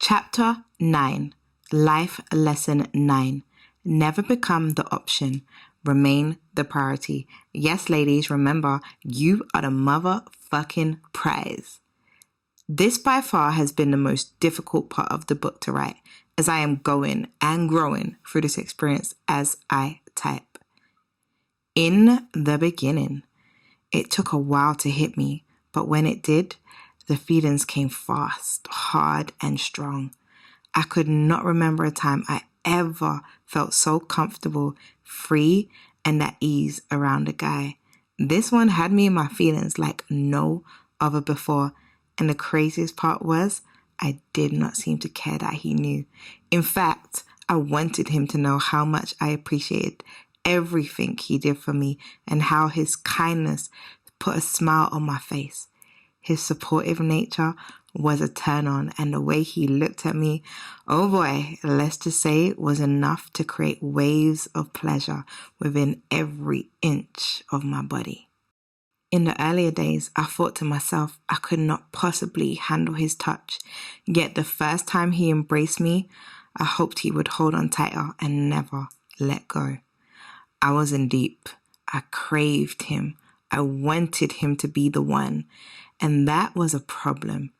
Chapter 9, Life Lesson 9. Never become the option. Remain the priority. Yes, ladies, remember, you are the motherfucking prize. This by far has been the most difficult part of the book to write, as I am going and growing through this experience as I type. In the beginning, it took a while to hit me, but when it did, the feelings came fast, hard, and strong. I could not remember a time I ever felt so comfortable, free, and at ease around a guy. This one had me in my feelings like no other before, and the craziest part was I did not seem to care that he knew. In fact, I wanted him to know how much I appreciated everything he did for me and how his kindness put a smile on my face. His supportive nature was a turn on, and the way he looked at me, oh boy, let's just say, was enough to create waves of pleasure within every inch of my body. In the earlier days, I thought to myself I could not possibly handle his touch, yet the first time he embraced me, I hoped he would hold on tighter and never let go. I was in deep. I craved him. I wanted him to be the one. And that was a problem.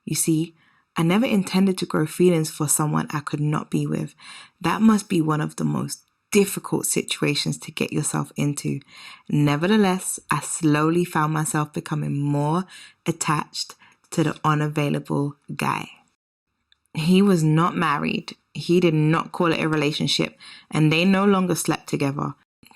You see, I never intended to grow feelings for someone I could not be with. That must be one of the most difficult situations to get yourself into. Nevertheless, I slowly found myself becoming more attached to the unavailable guy. He was not married. He did not call it a relationship, and they no longer slept together.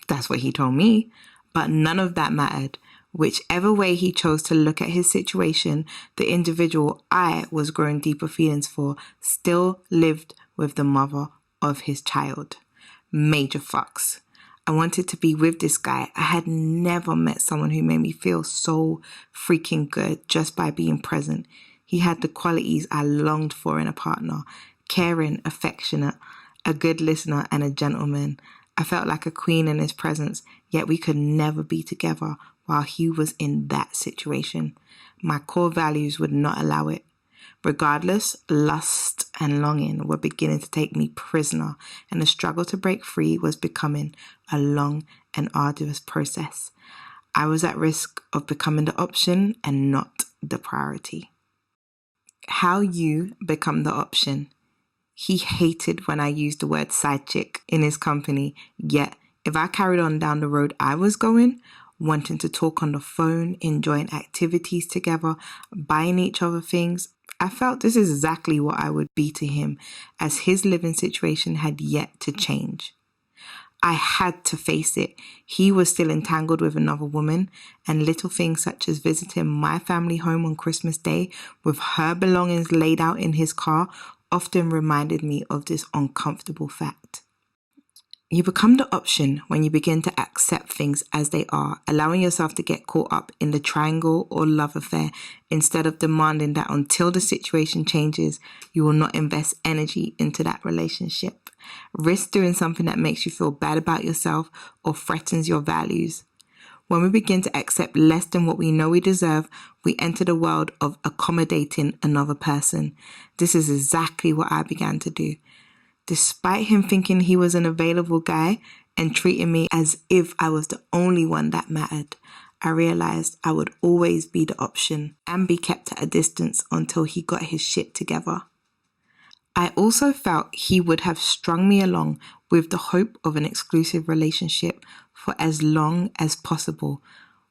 That's what he told me, but none of that mattered. Whichever way he chose to look at his situation, the individual I was growing deeper feelings for still lived with the mother of his child. Major fucks. I wanted to be with this guy. I had never met someone who made me feel so freaking good just by being present. He had the qualities I longed for in a partner: caring, affectionate, a good listener, and a gentleman. I felt like a queen in his presence, yet we could never be together while he was in that situation. My core values would not allow it. Regardless, lust and longing were beginning to take me prisoner, and the struggle to break free was becoming a long and arduous process. I was at risk of becoming the option and not the priority. How you become the option. He hated when I used the word side chick in his company, yet if I carried on down the road I was going, wanting to talk on the phone, enjoying activities together, buying each other things, I felt this is exactly what I would be to him, as his living situation had yet to change. I had to face it. He was still entangled with another woman, and little things such as visiting my family home on Christmas Day with her belongings laid out in his car often reminded me of this uncomfortable fact. You become the option when you begin to accept things as they are, allowing yourself to get caught up in the triangle or love affair instead of demanding that until the situation changes, you will not invest energy into that relationship. Risk doing something that makes you feel bad about yourself or threatens your values. When we begin to accept less than what we know we deserve, we enter the world of accommodating another person. This is exactly what I began to do. Despite him thinking he was an available guy and treating me as if I was the only one that mattered, I realized I would always be the option and be kept at a distance until he got his shit together. I also felt he would have strung me along with the hope of an exclusive relationship for as long as possible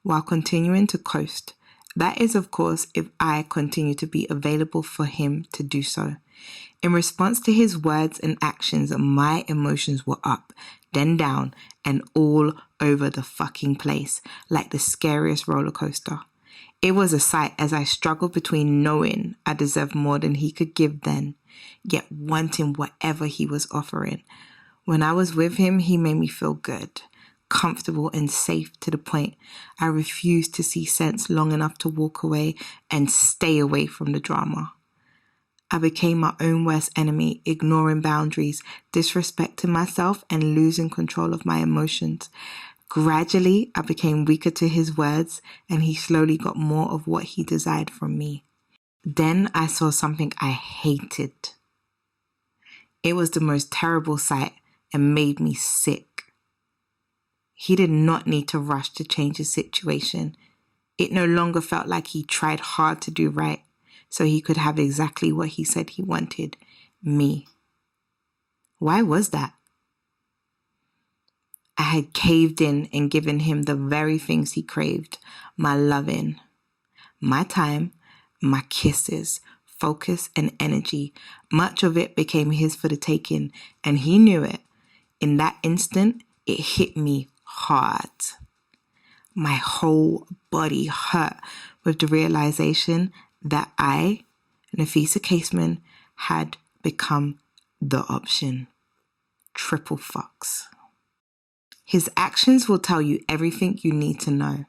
while continuing to coast. That is, of course, if I continue to be available for him to do so. In response to his words and actions, my emotions were up, then down, and all over the fucking place, like the scariest roller coaster. It was a sight as I struggled between knowing I deserved more than he could give then, yet wanting whatever he was offering. When I was with him, he made me feel good, comfortable, and safe to the point I refused to see sense long enough to walk away and stay away from the drama. I became my own worst enemy, ignoring boundaries, disrespecting myself, and losing control of my emotions. Gradually, I became weaker to his words, and he slowly got more of what he desired from me. Then I saw something I hated. It was the most terrible sight and made me sick. He did not need to rush to change his situation. It no longer felt like he tried hard to do right so he could have exactly what he said he wanted, me. Why was that? I had caved in and given him the very things he craved, my loving, my time, my kisses, focus, and energy. Much of it became his for the taking, and he knew it. In that instant, it hit me hard. My whole body hurt with the realization that I, 𝘂𝐴𝐸𝐻, had become the option. Triple fucks. His actions will tell you everything you need to know.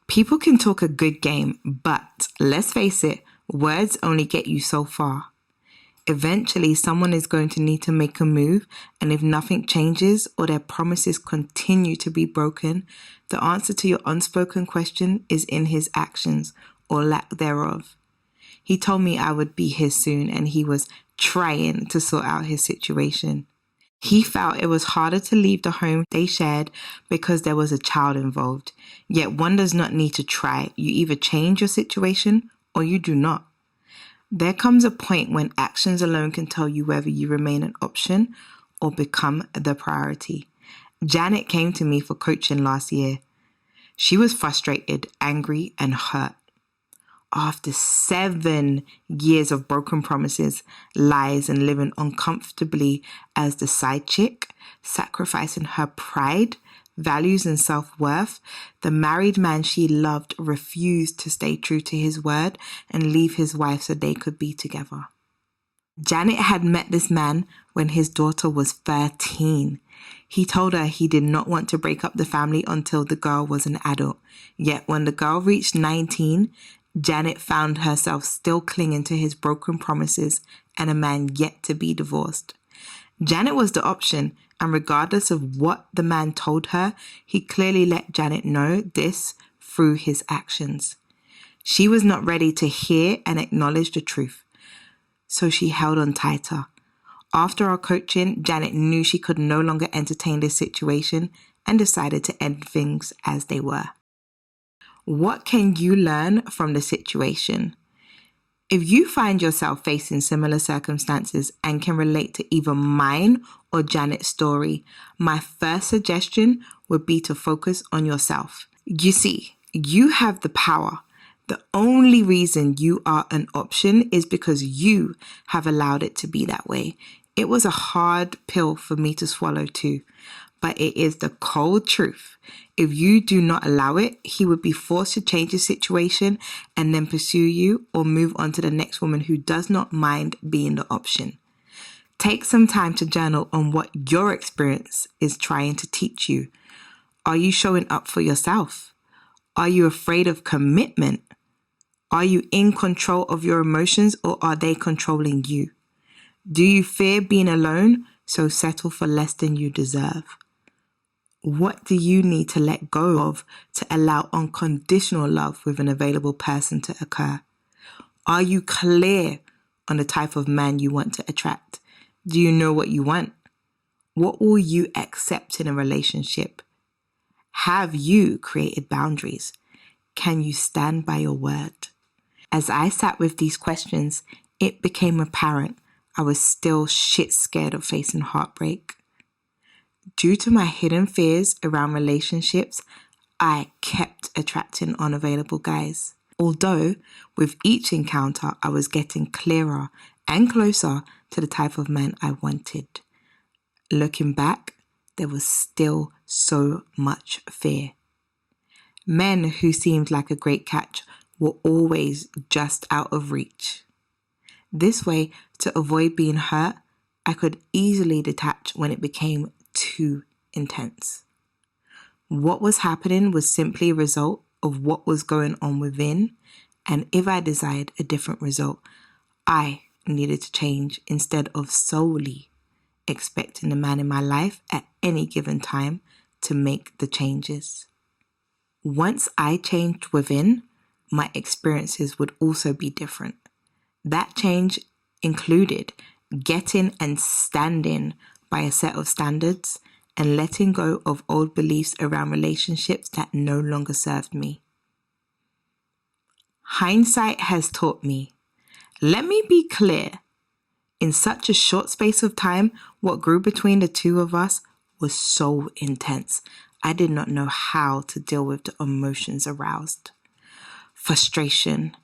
People can talk a good game, but let's face it, words only get you so far. Eventually, someone is going to need to make a move, and if nothing changes or their promises continue to be broken, the answer to your unspoken question is in his actions or lack thereof. He told me I would be his soon, and he was trying to sort out his situation. He felt it was harder to leave the home they shared because there was a child involved. Yet one does not need to try. You either change your situation or you do not. There comes a point when actions alone can tell you whether you remain an option or become the priority. Janet came to me for coaching last year. She was frustrated, angry, and hurt. After 7 years of broken promises, lies, and living uncomfortably as the side chick, sacrificing her pride, values, and self-worth, the married man she loved refused to stay true to his word and leave his wife so they could be together. Janet had met this man when his daughter was 13. He told her he did not want to break up the family until the girl was an adult. Yet when the girl reached 19, Janet found herself still clinging to his broken promises and a man yet to be divorced. Janet was the option, and regardless of what the man told her, he clearly let Janet know this through his actions. She was not ready to hear and acknowledge the truth, so she held on tighter. After our coaching, Janet knew she could no longer entertain this situation and decided to end things as they were. What can you learn from the situation? If you find yourself facing similar circumstances and can relate to either mine or Janet's story, my first suggestion would be to focus on yourself. You see, you have the power. The only reason you are an option is because you have allowed it to be that way. It was a hard pill for me to swallow too, but it is the cold truth. If you do not allow it, he would be forced to change his situation and then pursue you or move on to the next woman who does not mind being the option. Take some time to journal on what your experience is trying to teach you. Are you showing up for yourself? Are you afraid of commitment? Are you in control of your emotions or are they controlling you? Do you fear being alone, so settle for less than you deserve? What do you need to let go of to allow unconditional love with an available person to occur? Are you clear on the type of man you want to attract? Do you know what you want? What will you accept in a relationship? Have you created boundaries? Can you stand by your word? As I sat with these questions, it became apparent I was still shit scared of facing heartbreak. Due to my hidden fears around relationships, I kept attracting unavailable guys. Although with each encounter, I was getting clearer and closer to the type of man I wanted. Looking back, there was still so much fear. Men who seemed like a great catch were always just out of reach. This way, to avoid being hurt, I could easily detach when it became too intense. What was happening was simply a result of what was going on within, and if I desired a different result, I needed to change instead of solely expecting the man in my life at any given time to make the changes. Once I changed within, my experiences would also be different. That change included getting and standing by a set of standards, and letting go of old beliefs around relationships that no longer served me. Hindsight has taught me. Let me be clear. In such a short space of time, what grew between the two of us was so intense. I did not know how to deal with the emotions aroused. Frustration,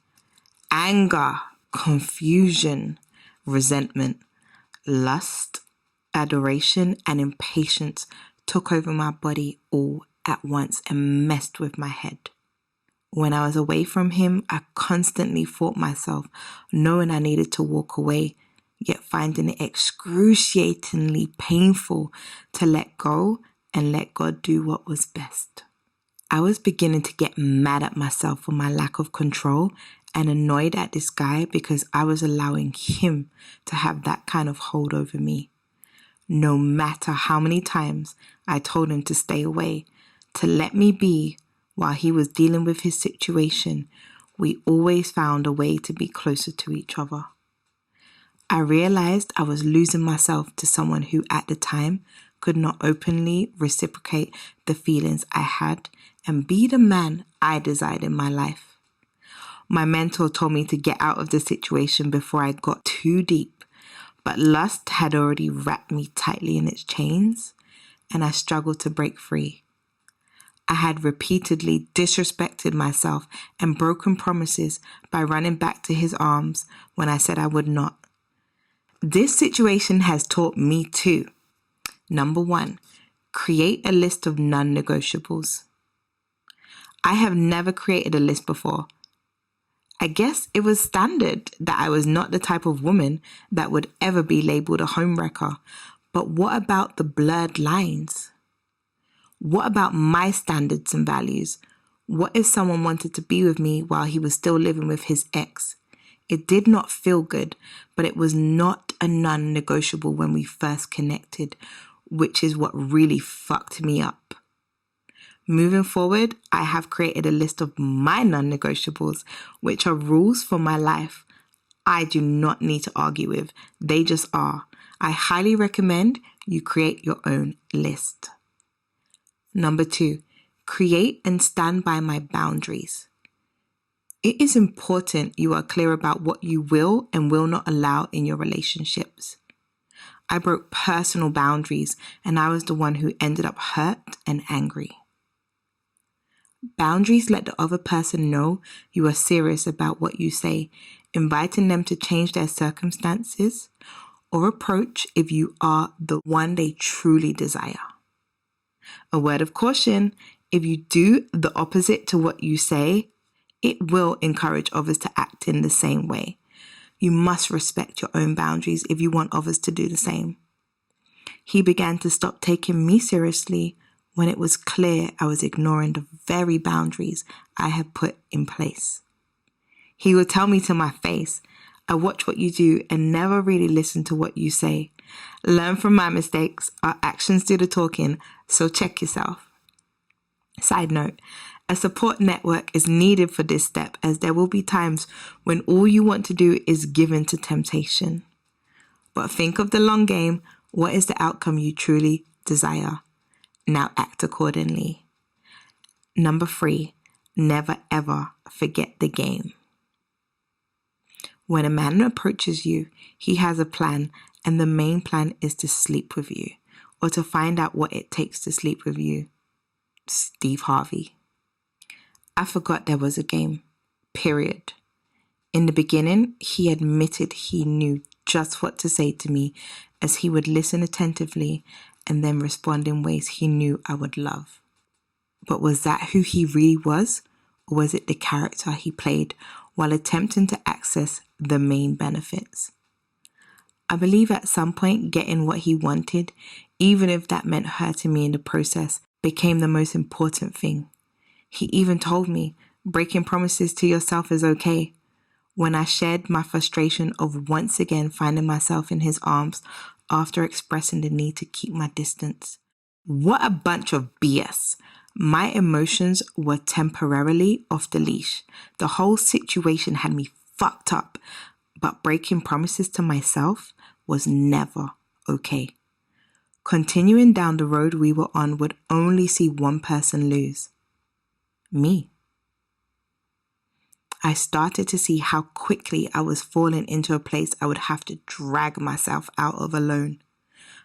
anger, confusion, resentment, lust, adoration, and impatience took over my body all at once and messed with my head. When I was away from him, I constantly fought myself, knowing I needed to walk away, yet finding it excruciatingly painful to let go and let God do what was best. I was beginning to get mad at myself for my lack of control and annoyed at this guy because I was allowing him to have that kind of hold over me. No matter how many times I told him to stay away, to let me be while he was dealing with his situation, we always found a way to be closer to each other. I realized I was losing myself to someone who at the time could not openly reciprocate the feelings I had and be the man I desired in my life. My mentor told me to get out of the situation before I got too deep, but lust had already wrapped me tightly in its chains, and I struggled to break free. I had repeatedly disrespected myself and broken promises by running back to his arms when I said I would not. This situation has taught me too. Number 1, create a list of non-negotiables. I have never created a list before. I guess it was standard that I was not the type of woman that would ever be labeled a homewrecker. But what about the blurred lines? What about my standards and values? What if someone wanted to be with me while he was still living with his ex? It did not feel good, but it was not a non-negotiable when we first connected, which is what really fucked me up. Moving forward, I have created a list of my non-negotiables, which are rules for my life. I do not need to argue with. They just are. I highly recommend you create your own list. Number 2, create and stand by my boundaries. It is important you are clear about what you will and will not allow in your relationships. I broke personal boundaries, and I was the one who ended up hurt and angry. Boundaries let the other person know you are serious about what you say, inviting them to change their circumstances or approach if you are the one they truly desire. A word of caution, if you do the opposite to what you say, it will encourage others to act in the same way. You must respect your own boundaries if you want others to do the same. He began to stop taking me seriously when it was clear I was ignoring the very boundaries I had put in place. He would tell me to my face, I watch what you do and never really listen to what you say. Learn from my mistakes. Our actions do the talking, so check yourself. Side note, a support network is needed for this step, as there will be times when all you want to do is give in to temptation. But think of the long game. What is the outcome you truly desire? Now act accordingly. Number 3, never ever forget the game. When a man approaches you, he has a plan, and the main plan is to sleep with you, or to find out what it takes to sleep with you. Steve Harvey. I forgot there was a game, period. In the beginning, he admitted he knew just what to say to me, as he would listen attentively and then respond in ways he knew I would love. But was that who he really was, or was it the character he played while attempting to access the main benefits? I believe at some point getting what he wanted, even if that meant hurting me in the process, became the most important thing. He even told me, breaking promises to yourself is okay. When I shared my frustration of once again finding myself in his arms after expressing the need to keep my distance. What a bunch of BS. My emotions were temporarily off the leash. The whole situation had me fucked up, but breaking promises to myself was never okay. Continuing down the road we were on would only see one person lose. Me. I started to see how quickly I was falling into a place I would have to drag myself out of alone.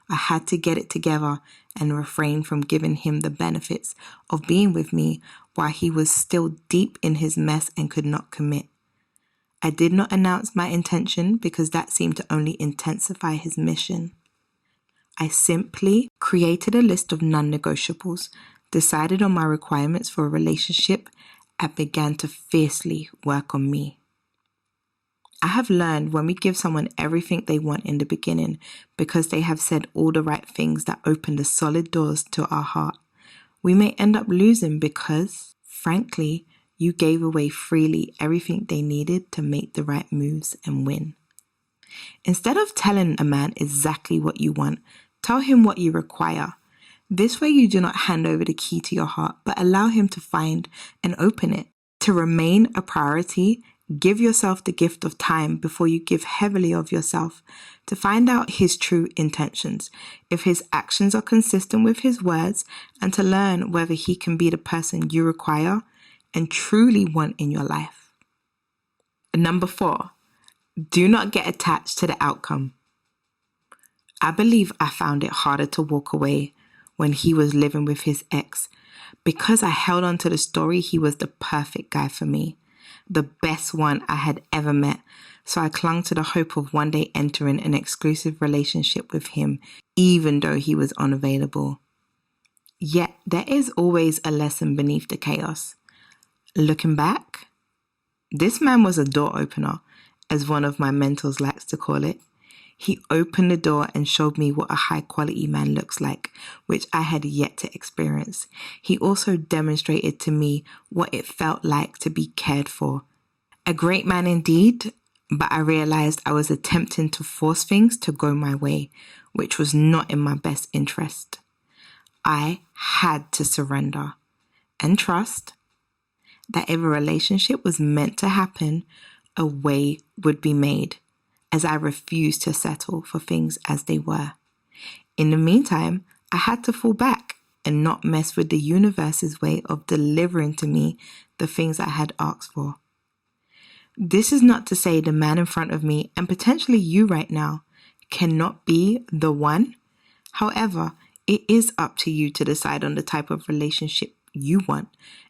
I had to get it together and refrain from giving him the benefits of being with me while he was still deep in his mess and could not commit. I did not announce my intention because that seemed to only intensify his mission. I simply created a list of non-negotiables, decided on my requirements for a relationship, and began to fiercely work on me. I have learned when we give someone everything they want in the beginning because they have said all the right things that open the solid doors to our heart, we may end up losing because, frankly, you gave away freely everything they needed to make the right moves and win. Instead of telling a man exactly what you want, tell him what you require. This way you do not hand over the key to your heart, but allow him to find and open it. To remain a priority, give yourself the gift of time before you give heavily of yourself to find out his true intentions, if his actions are consistent with his words, and to learn whether he can be the person you require and truly want in your life. Number 4, do not get attached to the outcome. I believe I found it harder to walk away when he was living with his ex because I held on to the story he was the perfect guy for me, the best one I had ever met. So I clung to the hope of one day entering an exclusive relationship with him, even though he was unavailable. Yet there is always a lesson beneath the chaos. Looking back, this man was a door opener, as one of my mentors likes to call it. He opened the door and showed me what a high-quality man looks like, which I had yet to experience. He also demonstrated to me what it felt like to be cared for. A great man indeed, but I realized I was attempting to force things to go my way, which was not in my best interest. I had to surrender and trust that if a relationship was meant to happen, a way would be made, as I refused to settle for things as they were. In the meantime, I had to fall back and not mess with the universe's way of delivering to me the things I had asked for. This is not to say the man in front of me, and potentially you right now, cannot be the one. However, it is up to you to decide on the type of relationship you want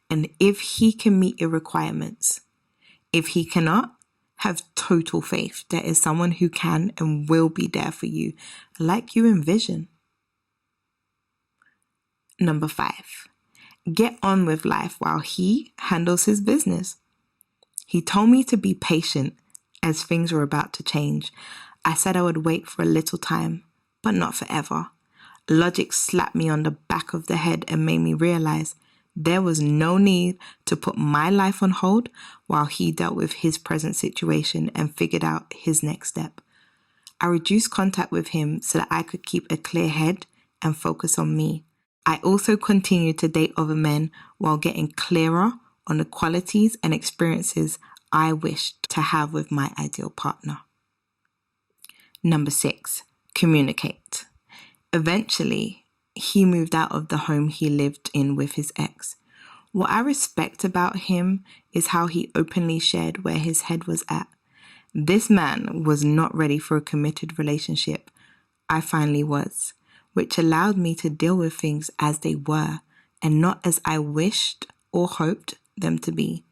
and if he can meet your requirements. If he cannot, have total faith there is someone who can and will be there for you, like you envision. Number 5, get on with life while he handles his business. He told me to be patient as things were about to change. I said I would wait for a little time, but not forever. Logic slapped me on the back of the head and made me realize there was no need to put my life on hold while he dealt with his present situation and figured out his next step. I reduced contact with him so that I could keep a clear head and focus on me. I also continued to date other men while getting clearer on the qualities and experiences I wished to have with my ideal partner. Number 6, communicate. Eventually, he moved out of the home he lived in with his ex. What I respect about him is how he openly shared where his head was at. This man was not ready for a committed relationship. I finally was, which allowed me to deal with things as they were and not as I wished or hoped them to be.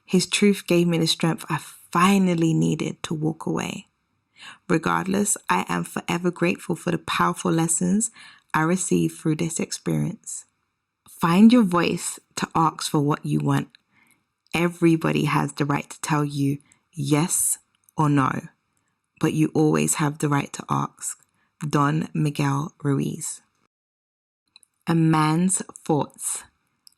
His truth gave me the strength I finally needed to walk away. Regardless, I am forever grateful for the powerful lessons I received through this experience. Find your voice to ask for what you want. Everybody has the right to tell you yes or no, but you always have the right to ask. Don Miguel Ruiz. A man's thoughts.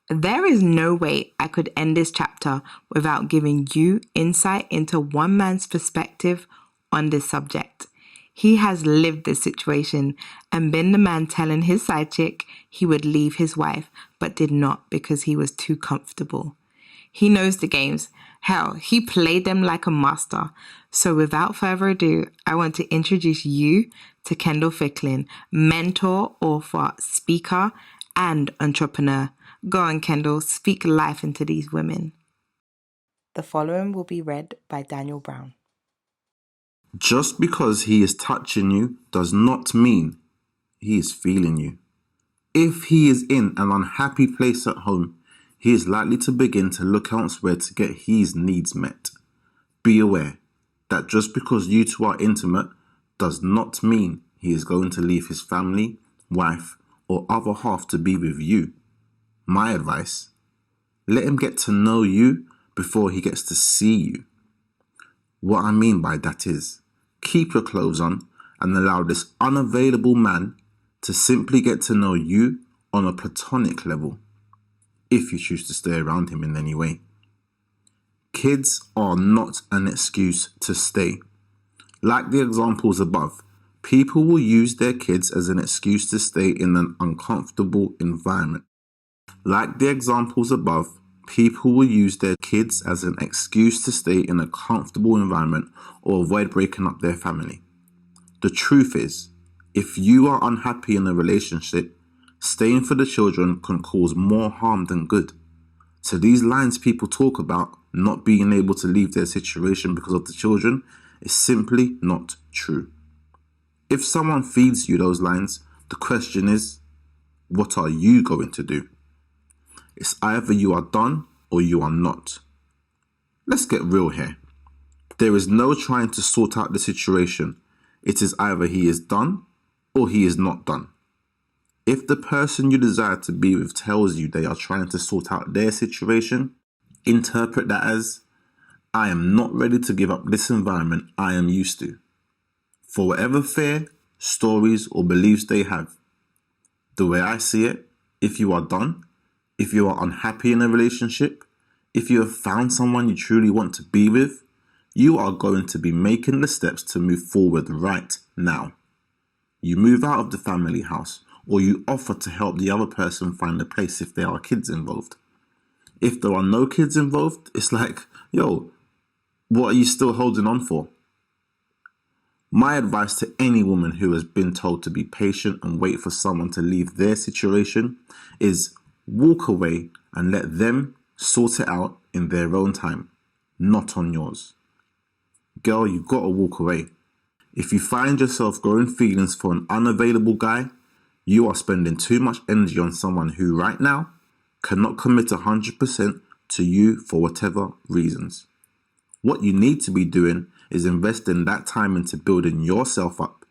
There is no way I could end this chapter without giving you insight into one man's perspective on this subject. He has lived this situation and been the man telling his side chick he would leave his wife, but did not because he was too comfortable. He knows the games. Hell, he played them like a master. So without further ado, I want to introduce you to Kendall Ficklin, mentor, author, speaker, and entrepreneur. Go on, Kendall, speak life into these women. The following will be read by Daniel Brown. Just because he is touching you does not mean he is feeling you. If he is in an unhappy place at home, he is likely to begin to look elsewhere to get his needs met. Be aware that just because you two are intimate does not mean he is going to leave his family, wife, or other half to be with you. My advice: let him get to know you before he gets to see you. What I mean by that is, keep your clothes on and allow this unavailable man to simply get to know you on a platonic level, if you choose to stay around him in any way. Kids are not an excuse to stay. Like the examples above, people will use their kids as an excuse to stay in an uncomfortable environment. Like the examples above, people will use their kids as an excuse to stay in a comfortable environment or avoid breaking up their family. The truth is, if you are unhappy in a relationship, staying for the children can cause more harm than good. So these lines people talk about not being able to leave their situation because of the children is simply not true. If someone feeds you those lines, the question is, what are you going to do? It's either you are done or you are not. Let's get real here. There is no trying to sort out the situation. It is either he is done or he is not done. If the person you desire to be with tells you they are trying to sort out their situation, interpret that as, I am not ready to give up this environment I am used to. For whatever fear, stories, or beliefs they have. The way I see it, if you are done, if you are unhappy in a relationship, if you have found someone you truly want to be with, you are going to be making the steps to move forward right now. You move out of the family house, or you offer to help the other person find a place if there are kids involved. If there are no kids involved, it's like, yo, what are you still holding on for? My advice to any woman who has been told to be patient and wait for someone to leave their situation is walk away and let them sort it out in their own time, not on yours. Girl, you've got to walk away. If you find yourself growing feelings for an unavailable guy, you are spending too much energy on someone who right now cannot commit 100% to you for whatever reasons. What you need to be doing is investing that time into building yourself up,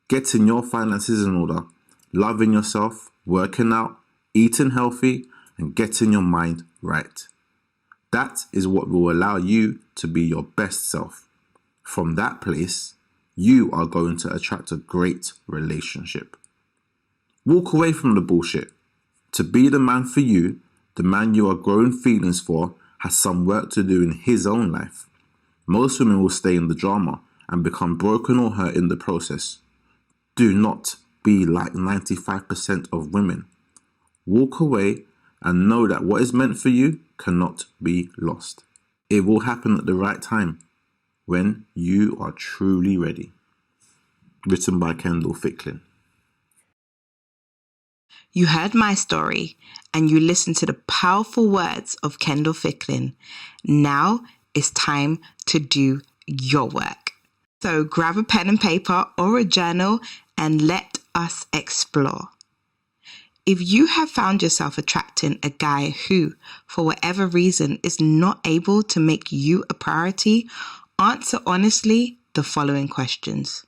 getting your finances in order, loving yourself, working out, eating healthy, and getting your mind right. That is what will allow you to be your best self. From that place, you are going to attract a great relationship. Walk away from the bullshit. To be the man for you, the man you are growing feelings for has some work to do in his own life. Most women will stay in the drama and become broken or hurt in the process. Do not be like 95% of women. Walk away and know that what is meant for you cannot be lost. It will happen at the right time, when you are truly ready. Written by Kendall Ficklin. You heard my story and you listened to the powerful words of Kendall Ficklin. Now it's time to do your work. So grab a pen and paper or a journal and let us explore. If you have found yourself attracting a guy who, for whatever reason, is not able to make you a priority, answer honestly the following questions.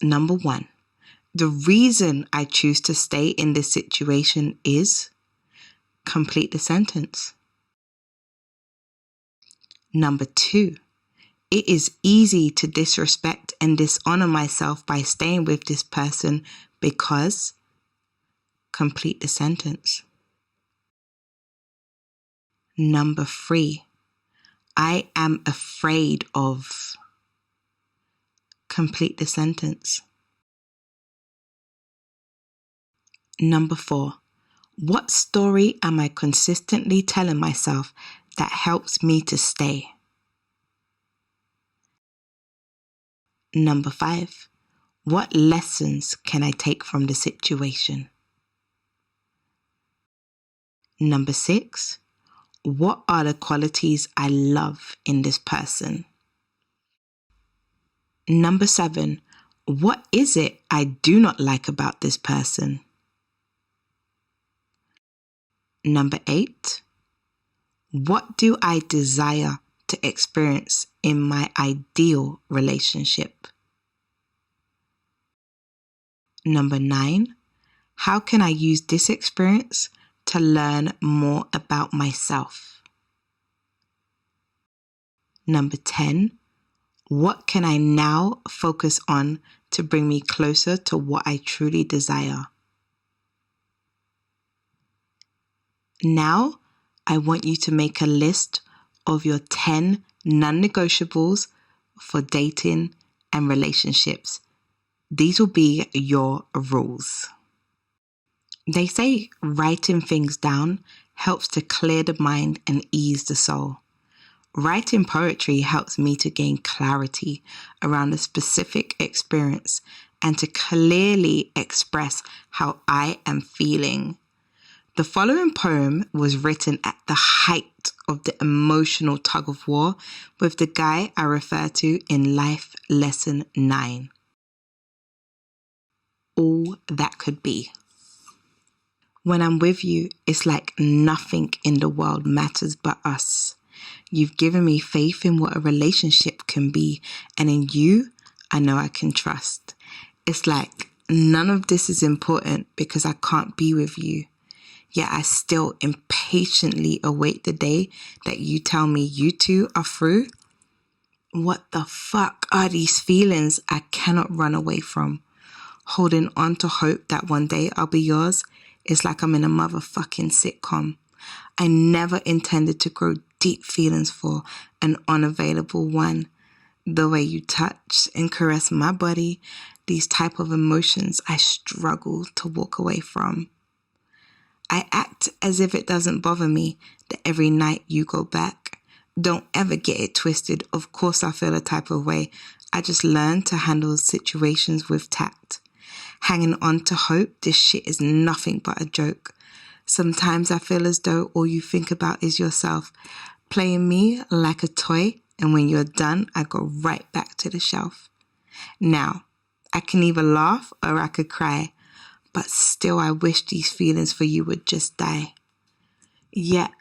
Number 1. The reason I choose to stay in this situation is... Complete the sentence. Number 2. It is easy to disrespect and dishonor myself by staying with this person because... Complete the sentence. Number 3. I am afraid of... Complete the sentence. Number 4. What story am I consistently telling myself that helps me to stay? Number 5, what lessons can I take from the situation? Number 6, what are the qualities I love in this person? Number 7, what is it I do not like about this person? Number 8, what do I desire to experience in my ideal relationship? Number 9, how can I use this experience to learn more about myself? Number 10, what can I now focus on to bring me closer to what I truly desire? Now, I want you to make a list of your 10 non-negotiables for dating and relationships. These will be your rules. They say writing things down helps to clear the mind and ease the soul. Writing poetry helps me to gain clarity around a specific experience and to clearly express how I am feeling. The following poem was written at the height of the emotional tug of war with the guy I refer to in Life Lesson 9. All that could be. When I'm with you, it's like nothing in the world matters but us. You've given me faith in what a relationship can be, and in you, I know I can trust. It's like none of this is important because I can't be with you. Yet I still impatiently await the day that you tell me you two are through. What the fuck are these feelings I cannot run away from? Holding on to hope that one day I'll be yours is like I'm in a motherfucking sitcom. I never intended to grow deep feelings for an unavailable one. The way you touch and caress my body, these type of emotions I struggle to walk away from. I act as if it doesn't bother me that every night you go back. Don't ever get it twisted. Of course I feel a type of way. I just learned to handle situations with tact. Hanging on to hope, this shit is nothing but a joke. Sometimes I feel as though all you think about is yourself, playing me like a toy, and when you're done, I go right back to the shelf. Now, I can either laugh or I could cry, but still I wish these feelings for you would just die. Yet,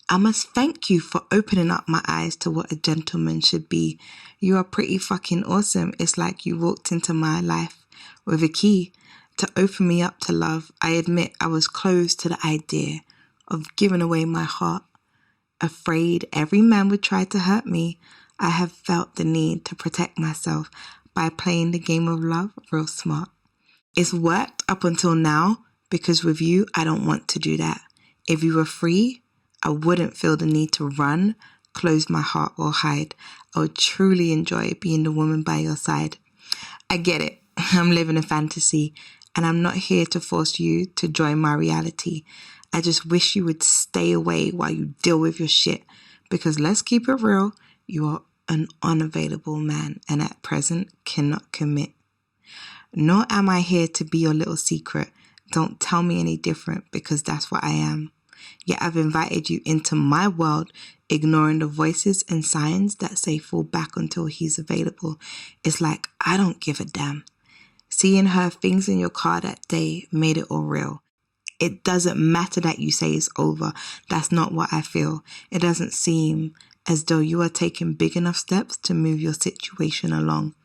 I must thank you for opening up my eyes to what a gentleman should be. You are pretty fucking awesome. It's like you walked into my life with a key to open me up to love. I admit I was closed to the idea of giving away my heart. Afraid every man would try to hurt me, I have felt the need to protect myself by playing the game of love real smart. It's worked up until now because with you, I don't want to do that. If you were free, I wouldn't feel the need to run, close my heart or hide. I would truly enjoy being the woman by your side. I get it. I'm living a fantasy and I'm not here to force you to join my reality. I just wish you would stay away while you deal with your shit because let's keep it real, you are an unavailable man and at present cannot commit. Nor am I here to be your little secret. Don't tell me any different because that's what I am. Yet I've invited you into my world, ignoring the voices and signs that say fall back until he's available. It's like I don't give a damn. Seeing her things in your car that day made it all real. It doesn't matter that you say it's over. That's not what I feel. It doesn't seem as though you are taking big enough steps to move your situation along.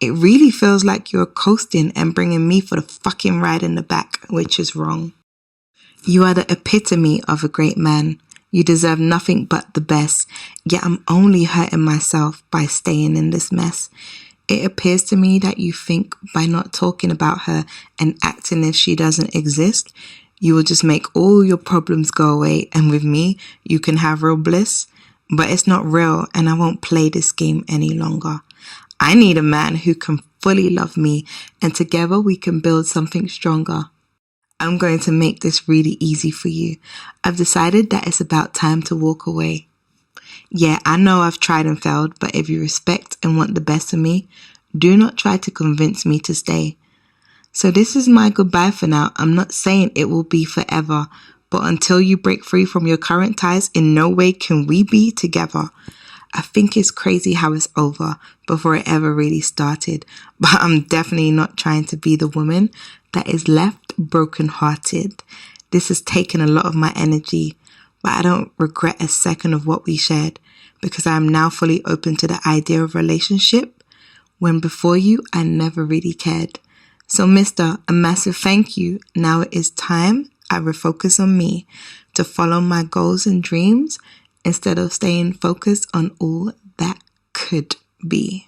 It really feels like you're coasting and bringing me for the fucking ride in the back, which is wrong. You are the epitome of a great man. You deserve nothing but the best, yet I'm only hurting myself by staying in this mess. It appears to me that you think by not talking about her and acting as she doesn't exist, you will just make all your problems go away and with me, you can have real bliss. But it's not real and I won't play this game any longer. I need a man who can fully love me and together we can build something stronger. I'm going to make this really easy for you. I've decided that it's about time to walk away. Yeah, I know I've tried and failed, but if you respect and want the best of me, do not try to convince me to stay. So this is my goodbye for now. I'm not saying it will be forever, but until you break free from your current ties, in no way can we be together. I think it's crazy how it's over before it ever really started, but I'm definitely not trying to be the woman that is left brokenhearted. This has taken a lot of my energy, but I don't regret a second of what we shared because I am now fully open to the idea of relationship when before you, I never really cared. So mister, a massive thank you. Now it is time I refocus on me to follow my goals and dreams instead of staying focused on all that could be.